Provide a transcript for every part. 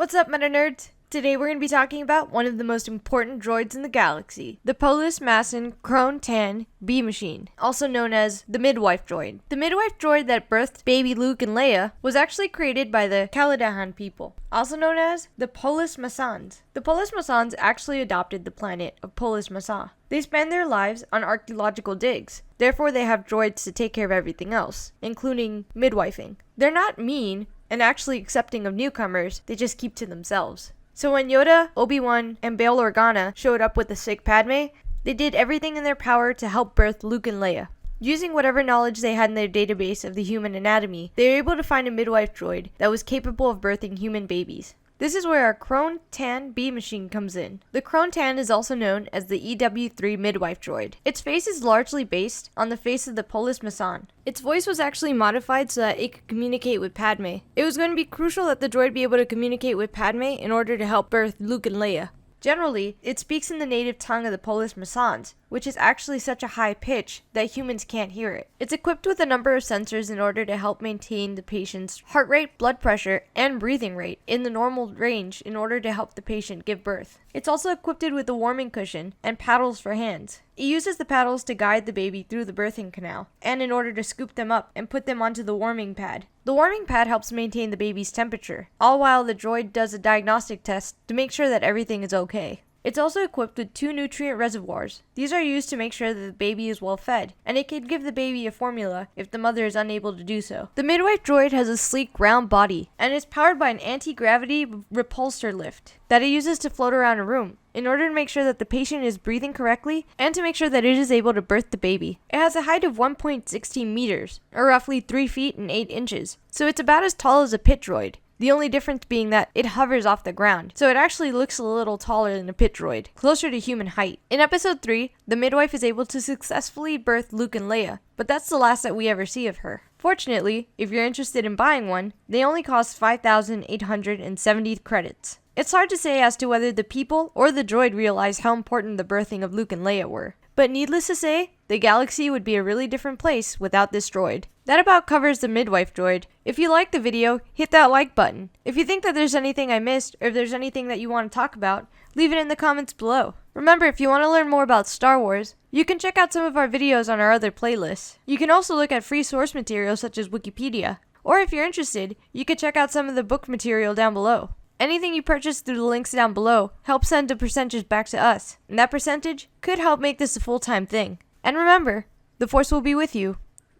What's up, Meta Nerds? Today we're going to be talking about one of the most important droids in the galaxy, the Polis Masson Krone Tan B Machine, also known as the Midwife Droid. The Midwife Droid that birthed baby Luke and Leia was actually created by the Chaldaean people, also known as the Polis Massons. The Polis Massons actually adopted the planet of Polis Massa. They spend their lives on archaeological digs, therefore they have droids to take care of everything else, including midwifing. They're not mean and actually accepting of newcomers, they just keep to themselves. So when Yoda, Obi-Wan, and Bail Organa showed up with the sick Padme, they did everything in their power to help birth Luke and Leia. Using whatever knowledge they had in their database of the human anatomy, they were able to find a midwife droid that was capable of birthing human babies. This is where our Krone Tan B machine comes in. The Krone Tan is also known as the EW3 Midwife Droid. Its face is largely based on the face of the Polis Masson. Its voice was actually modified so that it could communicate with Padme. It was going to be crucial that the droid be able to communicate with Padme in order to help birth Luke and Leia. Generally, it speaks in the native tongue of the Polis Massons, which is actually such a high pitch that humans can't hear it. It's equipped with a number of sensors in order to help maintain the patient's heart rate, blood pressure, and breathing rate in the normal range in order to help the patient give birth. It's also equipped with a warming cushion and paddles for hands. It uses the paddles to guide the baby through the birthing canal, and in order to scoop them up and put them onto the warming pad. The warming pad helps maintain the baby's temperature, all while the droid does a diagnostic test to make sure that everything is okay. It's also equipped with 2 nutrient reservoirs. These are used to make sure that the baby is well fed, and it can give the baby a formula if the mother is unable to do so. The Midwife Droid has a sleek, round body, and is powered by an anti-gravity repulsor lift that it uses to float around a room, in order to make sure that the patient is breathing correctly and to make sure that it is able to birth the baby. It has a height of 1.16 meters, or roughly 3 feet and 8 inches, so it's about as tall as a pit droid. The only difference being that it hovers off the ground, so it actually looks a little taller than a pit droid, closer to human height. In episode 3, the midwife is able to successfully birth Luke and Leia, but that's the last that we ever see of her. Fortunately, if you're interested in buying one, they only cost 5,870 credits. It's hard to say as to whether the people or the droid realized how important the birthing of Luke and Leia were. But needless to say, the galaxy would be a really different place without this droid. That about covers the Midwife Droid. If you liked the video, hit that like button. If you think that there's anything I missed, or if there's anything that you want to talk about, leave it in the comments below. Remember, if you want to learn more about Star Wars, you can check out some of our videos on our other playlists. You can also look at free source material such as Wikipedia. Or if you're interested, you can check out some of the book material down below. Anything you purchase through the links down below helps send a percentage back to us, and that percentage could help make this a full-time thing. And remember, the Force will be with you,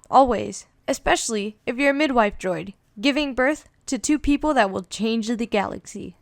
always, especially if you're a midwife droid, giving birth to 2 people that will change the galaxy.